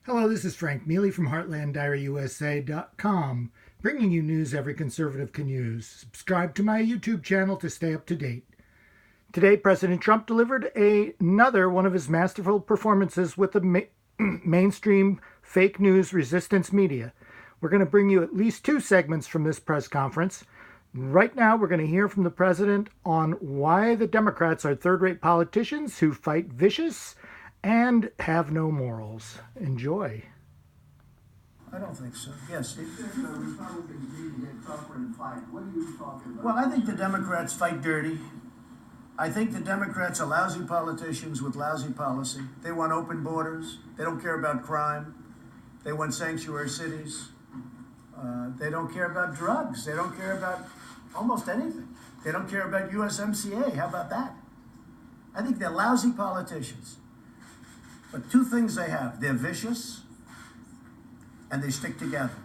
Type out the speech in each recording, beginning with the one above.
Hello, this is Frank Mealy from HeartlandDiaryUSA.com, bringing you news every conservative can use. Subscribe to my YouTube channel to stay up to date. Today, President Trump delivered another one of his masterful performances with the mainstream fake news resistance media. We're going to bring you at least two segments from this press conference. Right now, we're going to hear from the president on why the Democrats are third-rate politicians who fight vicious and have no morals. Enjoy. I don't think so. Yes. If the Republicans need to get tougher and fight, what are you talking about? Well, I think the Democrats fight dirty. I think the Democrats are lousy politicians with lousy policy. They want open borders. They don't care about crime. They want sanctuary cities. They don't care about drugs. They don't care about almost anything. They don't care about USMCA. How about that? I think they're lousy politicians. But two things they have. They're vicious and they stick together.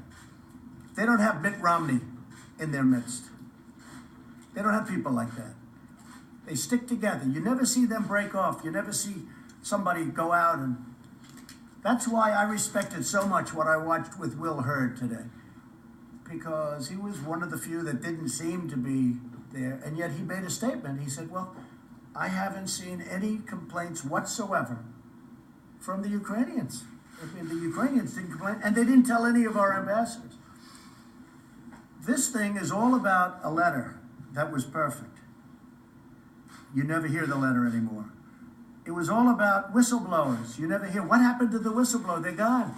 They don't have Mitt Romney in their midst. They don't have people like that. They stick together. You never see them break off. You never see somebody go out and... That's why I respected so much what I watched with Will Hurd today. Because he was one of the few that didn't seem to be there. And yet he made a statement. He said, well, I haven't seen any complaints whatsoever from the Ukrainians. I mean, the Ukrainians didn't complain, and they didn't tell any of our ambassadors. This thing is all about a letter that was perfect. You never hear the letter anymore. It was all about whistleblowers. You never hear, what happened to the whistleblower? They're gone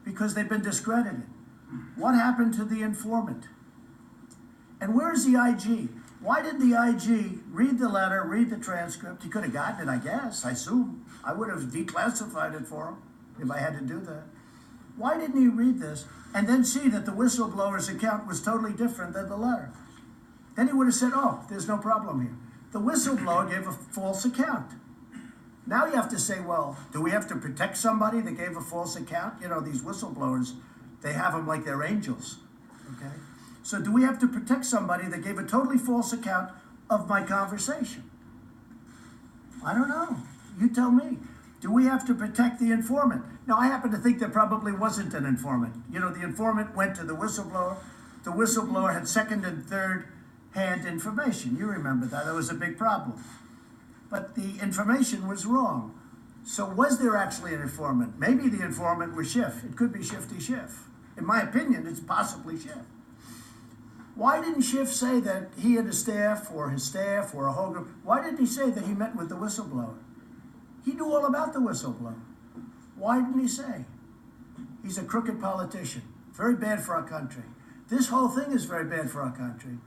because they've been discredited. What happened to the informant? And where's the IG? Why didn't the IG read the letter, read the transcript? He could have gotten it, I guess, I assume. I would have declassified it for him if I had to do that. Why didn't he read this and then see that the whistleblower's account was totally different than the letter? Then he would have said, oh, there's no problem here. The whistleblower gave a false account. Now you have to say, well, do we have to protect somebody that gave a false account? You know, these whistleblowers, they have them like they're angels, okay? So do we have to protect somebody that gave a totally false account of my conversation? I don't know. You tell me. Do we have to protect the informant? Now, I happen to think there probably wasn't an informant. You know, the informant went to the whistleblower. The whistleblower had second and third hand information. You remember that. That was a big problem. But the information was wrong. So was there actually an informant? Maybe the informant was Schiff. It could be Shifty Schiff. In my opinion, it's possibly Schiff. Why didn't Schiff say that he and his staff or a whole group, why didn't he say that he met with the whistleblower? He knew all about the whistleblower. Why didn't he say? He's a crooked politician. Very bad for our country. This whole thing is very bad for our country.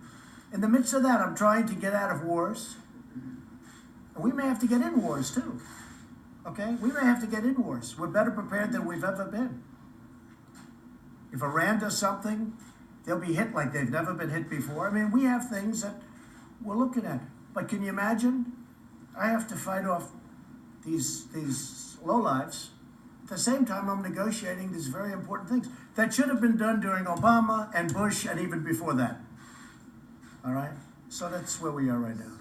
In the midst of that, I'm trying to get out of wars. And we may have to get in wars too. Okay? We may have to get in wars. We're better prepared than we've ever been. If Iran does something, they'll be hit like they've never been hit before. I mean, we have things that we're looking at. But can you imagine? I have to fight off these lowlifes. At the same time, I'm negotiating these very important things that should have been done during Obama and Bush and even before that. All right? So that's where we are right now.